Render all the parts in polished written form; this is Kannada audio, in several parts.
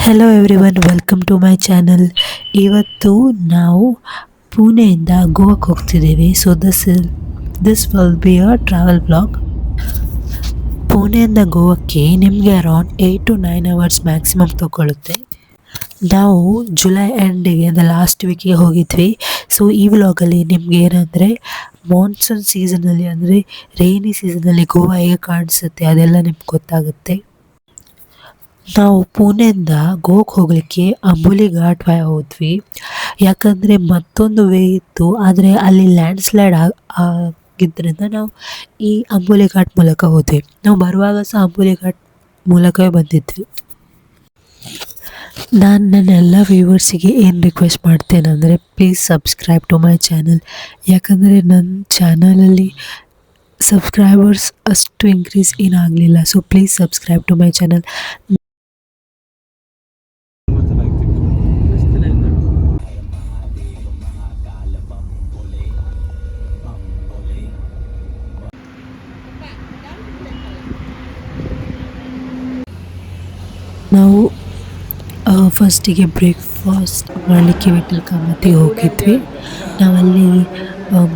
Hello everyone, welcome to my channel. ಇವತ್ತು ನಾವು ಪುಣೆಯಿಂದ ಗೋವಾಕ್ಕೆ ಹೋಗ್ತಿದ್ದೀವಿ. So this will be a travel blog. ಪುಣೆಯಿಂದ ಗೋವಾಕ್ಕೆ ನಿಮಗೆ ಅರೌಂಡ್ 8 to 9 hours ಮ್ಯಾಕ್ಸಿಮಮ್ ತಗೊಳ್ಳುತ್ತೆ. ನಾವು ಜುಲೈ ಎಂಡಿಗೆ ಲಾಸ್ಟ್ ವೀಕಿಗೆ ಹೋಗಿದ್ವಿ. ಸೊ ಈ ವ್ಲಾಗಲ್ಲಿ ನಿಮ್ಗೆ ಏನಂದರೆ ಮಾನ್ಸೂನ್ ಸೀಸನಲ್ಲಿ ಅಂದರೆ ರೈನಿ ಸೀಸನಲ್ಲಿ ಗೋವಾ ಹೇಗೆ ಕಾಣಿಸುತ್ತೆ ಅದೆಲ್ಲ ನಿಮ್ಗೆ ಗೊತ್ತಾಗುತ್ತೆ. ನಾವು ಪುಣೆಯಿಂದ ಗೋವಾಕ್ಕೆ ಹೋಗಲಿಕ್ಕೆ ಅಂಬೋಲಿ ಘಾಟ್ ವಯ ಹೋದ್ವಿ. ಯಾಕಂದರೆ ಮತ್ತೊಂದು ವೇ ಇತ್ತು, ಆದರೆ ಅಲ್ಲಿ ಲ್ಯಾಂಡ್ಸ್ಲೈಡ್ ಆಗಿದ್ದರಿಂದ ನಾವು ಈ ಅಂಬೋಲಿ ಘಾಟ್ ಮೂಲಕ ಹೋದ್ವಿ. ನಾವು ಬರುವಾಗ ಸಹ ಅಂಬೋಲಿ ಘಾಟ್ ಮೂಲಕವೇ ಬಂದಿದ್ವಿ. ನಾನು ನನ್ನ ಎಲ್ಲ ವ್ಯೂವರ್ಸಿಗೆ ಏನು ರಿಕ್ವೆಸ್ಟ್ ಮಾಡ್ತೇನೆ ಅಂದರೆ please subscribe to my channel. ಯಾಕಂದರೆ ನನ್ನ ಚಾನಲಲ್ಲಿ ಸಬ್ಸ್ಕ್ರೈಬರ್ಸ್ ಅಷ್ಟು ಇನ್ಕ್ರೀಸ್ ಏನಾಗಲಿಲ್ಲ. So please subscribe to my channel. ನಾವು ಫಸ್ಟಿಗೆ ಬ್ರೇಕ್ಫಾಸ್ಟ್ ಮಾಡಲಿಕ್ಕೆ ವಿಠಲ್ ಕಾಮತಿಗೆ ಹೋಗಿದ್ವಿ. ನಾವಲ್ಲಿ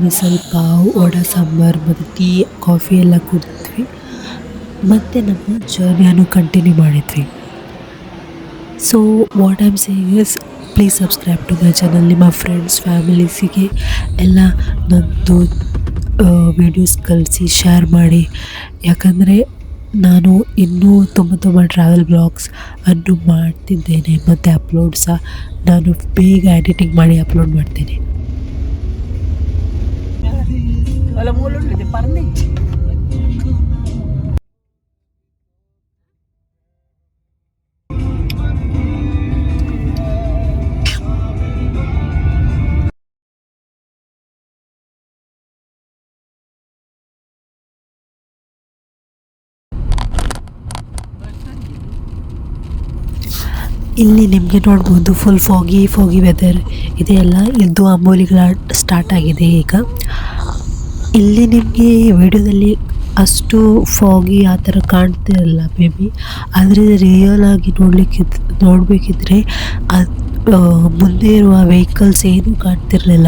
ಮಿಸಲ್ ಪಾವ್, ವಡಾ ಸಾಂಬಾರು ಮತ್ತು ಟೀ, ಕಾಫಿ ಎಲ್ಲ ಕುಡಿದ್ವಿ. ಮತ್ತು ನಮ್ಮ ಜರ್ನಿಯನ್ನು ಕಂಟಿನ್ಯೂ ಮಾಡಿದ್ವಿ. So what I am saying is please subscribe to my channel. ನಿಮ್ಮ ಫ್ರೆಂಡ್ಸ್ ಫ್ಯಾಮಿಲೀಸಿಗೆ ಎಲ್ಲ ನನ್ನದು ವೀಡಿಯೋಸ್ ಕಳಿಸಿ ಶೇರ್ ಮಾಡಿ. ಯಾಕಂದರೆ ನಾನು ಇನ್ನೂ ತುಂಬ ಟ್ರಾವೆಲ್ ಬ್ಲಾಗ್ಸ್ ಅನ್ನು ಮಾಡ್ತಿದ್ದೇನೆ ಮತ್ತು ಅಪ್ಲೋಡ್ ಸಹ ನಾನು ಬೇಗ ಎಡಿಟಿಂಗ್ ಮಾಡಿ ಅಪ್ಲೋಡ್ ಮಾಡ್ತೇನೆ. ಇಲ್ಲಿ ನಿಮಗೆ ನೋಡ್ಬೋದು ಫುಲ್ ಫಾಗಿ ವೆದರ್ ಇದೆಯಲ್ಲ. ಇದು ಅಂಬೋಲಿಗಳ ಸ್ಟಾರ್ಟ್ ಆಗಿದೆ ಈಗ. ಇಲ್ಲಿ ನಿಮಗೆ ವಿಡಿಯೋದಲ್ಲಿ ಅಷ್ಟು ಫಾಗಿ ಆ ಥರ ಕಾಣ್ತಿರಲ್ಲ ಮೇ ಬಿ, ಆದರೆ ರಿಯಲ್ ಆಗಿ ನೋಡಬೇಕಿದ್ರೆ ಮುಂದೆ ಇರುವ ವೆಹಿಕಲ್ಸ್ ಏನೂ ಕಾಣ್ತಿರಲಿಲ್ಲ.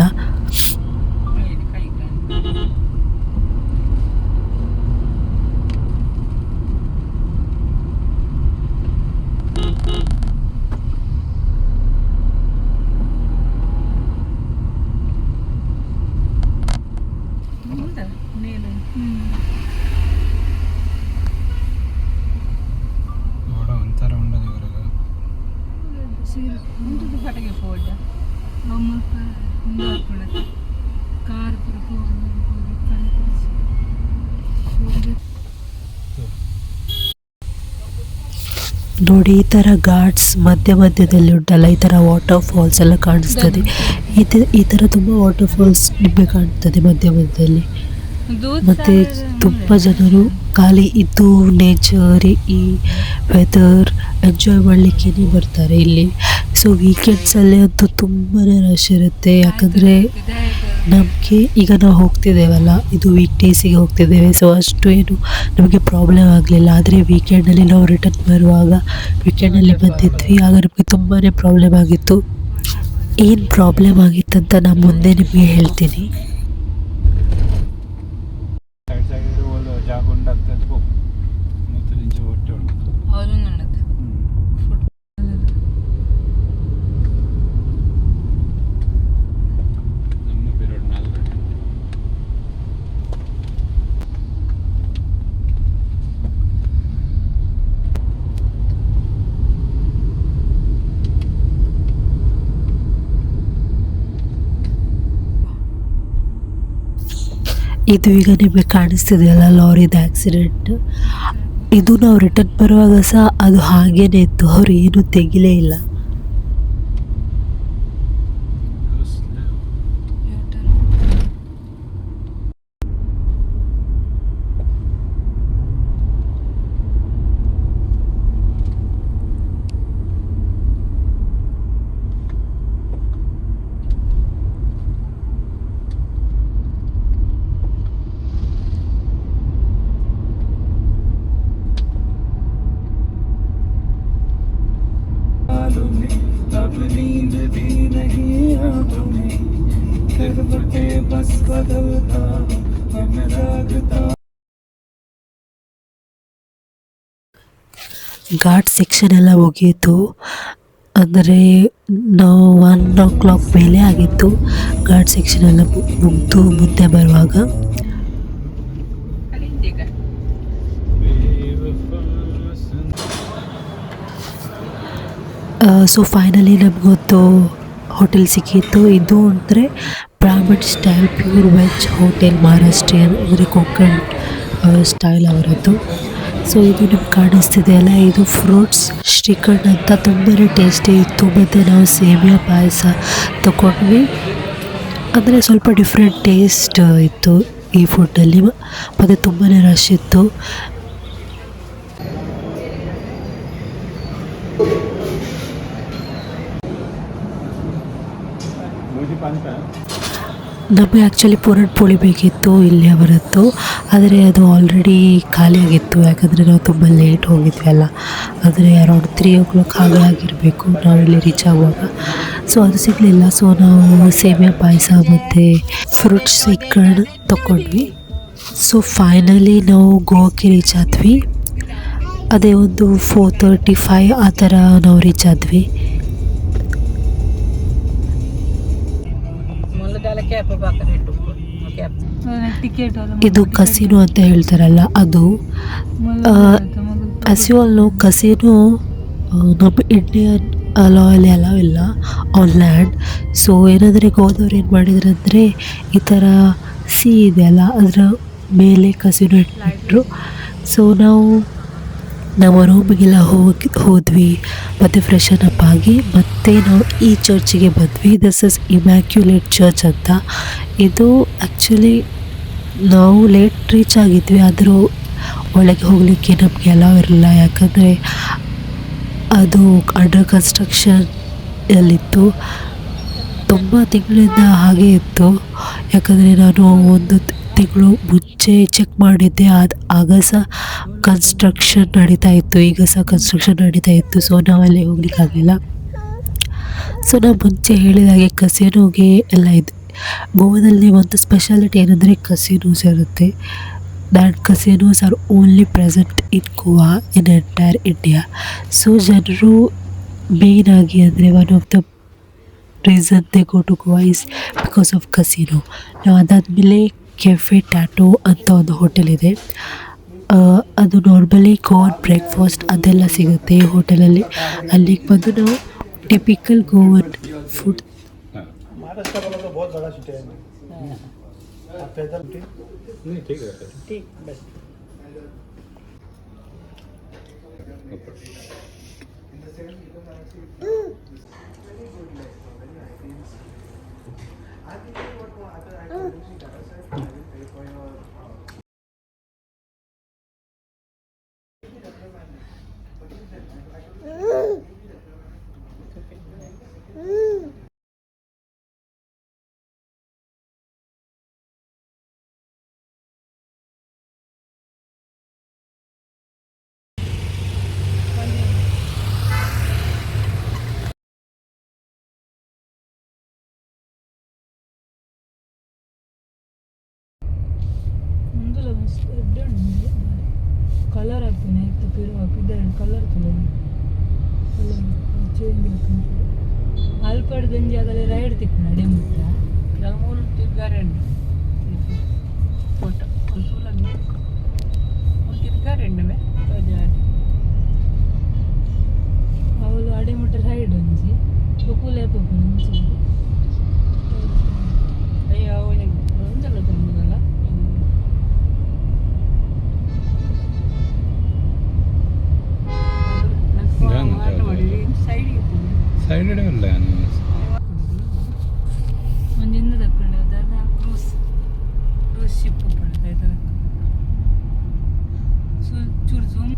ನೋಡಿ, ಈ ಥರ ಘಾಟ್ಸ್ ಮಧ್ಯದಲ್ಲಿ ಉಂಟಲ್ಲ, ಈ ಥರ ವಾಟರ್ ಫಾಲ್ಸ್ ಎಲ್ಲ ಕಾಣಿಸ್ತದೆ. ಈ ಥರ ತುಂಬ ವಾಟರ್ ಫಾಲ್ಸ್ ನಿಮಗೆ ಕಾಣ್ತದೆ ಮಧ್ಯದಲ್ಲಿ. ಮತ್ತು ತುಂಬ ಜನರು ಖಾಲಿ ಇದು ನೇಚರ್, ಈ ವೆದರ್ ಎಂಜಾಯ್ ಮಾಡಲಿಕ್ಕೇ ಬರ್ತಾರೆ ಇಲ್ಲಿ. ಸೊ ವೀಕೆಂಡ್ಸಲ್ಲಿ ಅಂತೂ ತುಂಬಾ ರಶ್ ಇರುತ್ತೆ. ಯಾಕಂದರೆ ನಮಗೆ ಈಗ ನಾವು ಹೋಗ್ತಿದ್ದೇವಲ್ಲ, ಇದು ವೀಕ್ ಡೇಸಿಗೆ ಹೋಗ್ತಿದ್ದೇವೆ. ಸೊ ಅಷ್ಟು ಏನು ನಮಗೆ ಪ್ರಾಬ್ಲಮ್ ಆಗಲಿಲ್ಲ. ಆದರೆ ವೀಕೆಂಡಲ್ಲಿ ನಾವು ರಿಟರ್ನ್ ಬರುವಾಗ ವೀಕೆಂಡಲ್ಲಿ ಬಂದಿದ್ವಿ, ಆಗ ನಮಗೆ ತುಂಬಾ ಪ್ರಾಬ್ಲಮ್ ಆಗಿತ್ತು. ಏನು ಪ್ರಾಬ್ಲಮ್ ಆಗಿತ್ತಂತ ನಾನು ಮುಂದೆ ನಿಮಗೆ ಹೇಳ್ತೀನಿ. ಇದು ಈಗ ನಿಮಗೆ ಕಾಣಿಸ್ತಿದೆಯಲ್ಲ ಲಾರಿದ ಆಕ್ಸಿಡೆಂಟ್. ಇದು ನಾವು ರಿಟರ್ನ್ ಬರುವಾಗ ಸಹ ಅದು ಹಾಗೇನೇ ಇತ್ತು, ಅವರು ಏನೂ ತೆಗಿಲೇ ಇಲ್ಲ. अब नींद भी नहीं आंखों में करवटे बस बदलता हूँ मैं जागता ಘಾಟ್ ಸೆಕ್ಷನ್ ಎಲ್ಲ ಮುಗೀತು. ಅಂದರೆ ನಾವು 1 o'clock ಮೇಲೆ ಆಗಿತ್ತು ಘಾಟ್ ಸೆಕ್ಷನ್ ಎಲ್ಲ ಮುಗಿದು ಮುಂದೆ ಬರುವಾಗ. ಸೊ ಫೈನಲಿ ನಮಗೊಂದು ಹೋಟೆಲ್ ಸಿಕ್ಕಿತ್ತು. ಇದು ಅಂದರೆ Brahmin style pure veg hotel, Maharashtrian ಅಂದರೆ ಕೊಂಕಣ್ ಸ್ಟೈಲ್ ಅವರದ್ದು. ಸೊ ಇದು ನಿಮ್ಗೆ ಕಾಣಿಸ್ತಿದೆ ಅಲ್ಲ, ಇದು ಫ್ರೂಟ್ಸ್ ಶ್ರೀಖಂಡ್ ಅಂತ ತುಂಬಾ ಟೇಸ್ಟಿ ಇತ್ತು. ಮತ್ತು ನಾವು ಸೇಮಿಯಾ ಪಾಯಸ ತಗೊಂಡ್ವಿ. ಅಂದರೆ ಸ್ವಲ್ಪ ಡಿಫ್ರೆಂಟ್ ಟೇಸ್ಟ್ ಇತ್ತು ಈ ಫುಡ್ಡಲ್ಲಿ, ಮತ್ತು ತುಂಬಾ ರಶ್ ಇತ್ತು. ನಮಗೆ ಆ್ಯಕ್ಚುಲಿ ಪೂರಣ್ಪೋಳಿ ಬೇಕಿತ್ತು ಇಲ್ಲಿ ಅವರದ್ದು, ಆದರೆ ಅದು ಆಲ್ರೆಡಿ ಖಾಲಿಯಾಗಿತ್ತು. ಯಾಕಂದರೆ ನಾವು ತುಂಬ ಲೇಟ್ ಹೋಗಿದ್ವಿ ಅಲ್ಲ, ಅಂದರೆ ಅರೌಂಡ್ 3 o'clock ಹಾಗೆ ಆಗಿರಬೇಕು ನಾವಿಲ್ಲಿ ರೀಚ್ ಆಗುವಾಗ. ಸೊ ಅದು ಸಿಗಲಿಲ್ಲ. ಸೊ ನಾವು ಸೇಮಿಯಾ ಪಾಯಸ ಮತ್ತು ಫ್ರೂಟ್ಸ್ ಶ್ರೀಖಂಡ್ ತಗೊಂಡ್ವಿ. ಸೊ ಫೈನಲಿ ನಾವು ಗೋವಾಕ್ಕೆ ರೀಚ್ ಆದ್ವಿ. ಅದೇ ಒಂದು 4:35 ಆ ಥರ ನಾವು ರೀಚ್ ಆದ್ವಿ. ಇದು ಕಸಿನೋ ಅಂತ ಹೇಳ್ತಾರಲ್ಲ ಅದು. ಅಸ್ಯೂಲ್ ಕಸಿನೋ ನಮ್ಮ ಇಂಡಿಯನ್ ಲಾಯಲ್ಲಿ ಅಲೋ ಇಲ್ಲ ಆನ್ ಲ್ಯಾಂಡ್. ಸೊ ಏನಾದರೆ ಗೋದವ್ರು ಏನು ಮಾಡಿದ್ರಂದರೆ ಈ ಥರ ಸಿ ಇದೆ ಅಲ್ಲ, ಅದರ ಮೇಲೆ ಕಸಿನೋ ಇಟ್ಬಿಟ್ರು. ಸೊ ನಾವು ನಮ್ಮ ರೂಮಿಗೆಲ್ಲ ಹೋದ್ವಿ ಮತ್ತು ಫ್ರೆಶನ್ ಅಪ್ ಆಗಿ ಮತ್ತೆ ನಾವು ಈ ಚರ್ಚಿಗೆ ಬಂದ್ವಿ. ದಿಸ್ ಇಸ್ ಇಮ್ಯಾಕ್ಯುಲೇಟ್ ಚರ್ಚ್ ಅಂತ. ಇದು ಆ್ಯಕ್ಚುಲಿ ನಾವು ಲೇಟ್ ರೀಚ್ ಆಗಿದ್ವಿ, ಆದರೂ ಒಳಗೆ ಹೋಗಲಿಕ್ಕೆ ನಮಗೆ ಅಲೋ ಇರಲಿಲ್ಲ. ಯಾಕಂದರೆ ಅದು ಅಂಡರ್ ಕನ್ಸ್ಟ್ರಕ್ಷನ್ ಅಲ್ಲಿತ್ತು. ತುಂಬ ತಿಂಗಳಿಂದ ಹಾಗೆ ಇತ್ತು. ಯಾಕಂದರೆ ನಾನು ಒಂದು ತಿಂಗಳು ಮುಂಚೆ ಚೆಕ್ ಮಾಡಿದ್ದೆ, ಆಗ ಸಹ ಕನ್ಸ್ಟ್ರಕ್ಷನ್ ನಡೀತಾ ಇತ್ತು, ಈಗ ಸಹ ಕನ್ಸ್ಟ್ರಕ್ಷನ್ ನಡೀತಾ ಇತ್ತು. ಸೊ ನಾವಲ್ಲಿ ಹೋಗ್ಲಿಕ್ಕಾಗಲಿಲ್ಲ. ಸೊ ನಾವು ಮುಂಚೆ ಹೇಳಿದಾಗೆ ಕಸಿನೋಗೆ ಎಲ್ಲ ಇದೆ. ಗೋವಾದಲ್ಲಿ ಒಂದು ಸ್ಪೆಷಾಲಿಟಿ ಏನಂದರೆ ಕಸಿನೋಸ್ ಇರುತ್ತೆ. That casinos are only present in Goa in entire India. So ಜನರು ಮೇಯ್ನಾಗಿ ಅಂದರೆ one of the reason they go to Goa is because of casino. ನಾವು ಅದಾದಮೇಲೆ ಕೆಫೆ ಟ್ಯಾಟೋ ಅಂತ ಒಂದು ಹೋಟೆಲ್ ಇದೆ. ಅದು ನಾರ್ಮಲಿ ಗೋವನ್ ಬ್ರೇಕ್ಫಾಸ್ಟ್ ಅದೆಲ್ಲ ಸಿಗುತ್ತೆ ಈ ಹೋಟೆಲಲ್ಲಿ. ಅಲ್ಲಿಗೆ ಬಂದು ನಾವು ಟಿಪಿಕಲ್ ಗೋವನ್ ಫುಡ್ ಕಲರ್ ಆಗ್ತಾನೆ ಕಲರ್ ಚೇಂಜ್ ಆಗ್ತಾನೆ. ಅಲ್ಪಡ್ ಗಂಜಿ ಆಗಲೇ ರೈಡ್ ತಿಕ್ಕ ನಡೆ ಮುಟ್ಟ ಮೂರು ತಿರ್ಗಾರೆಂಡು ಫೋಟೋ ಫುಲ್ ತಿರ್ಗಾರೆಂಡವೇ ಅವಳು ಅಡೆ ಮುಟ್ಟ ಸೈಡ್ ಒಂಜಿ ಪುಕುಲೆ ಪುಕುಲು ಒಂಜಿ ಅಯ್ಯೋ ಒಂದಲ್ಲ ತಂದಲ್ಲ ಸೈಡ್ ಇಡಲ್ಲ ಒಂದಿಂದ ತಕ್ಕೊಂಡು ಅದಾದ ಕ್ರೂಸ್ ಶಿಪ್ ಪಡ್ತಾ ಇದ್ದಾರೆ. ಚೂರು ಜೂಮ್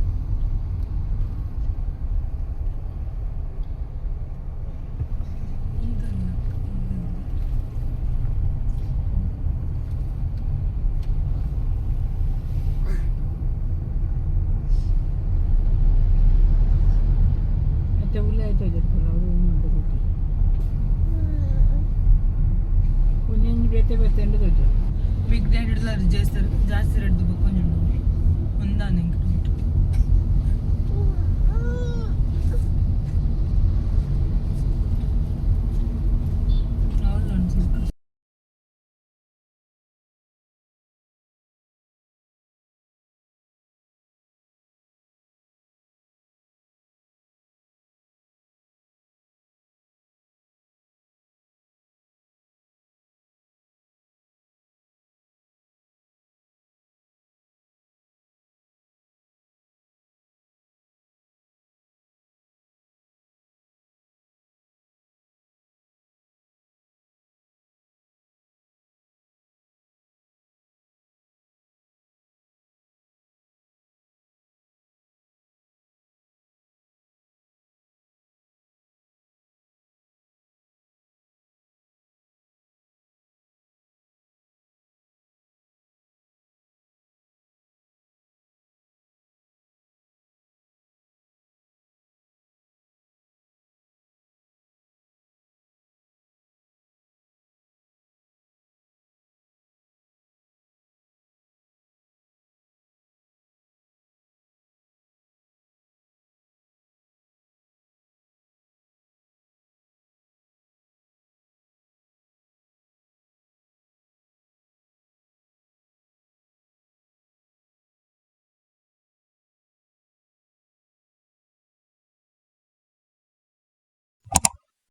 ಮತ್ತೆ ಉಳ್ಳೆ ಆಯ್ತು ಅವರು ಮತ್ತೆ ಬರ್ತೆ ತೋಜು ಬಿಗ್ ಡ್ಯಾಡ್ ಹಿಡಿದ್ರೆ చేస్తారు ಜಾಸ್ತಿ ರೆಡ್ ಬಕ್ಕೊಂಜುಂಡು ಒಂದಾನೆ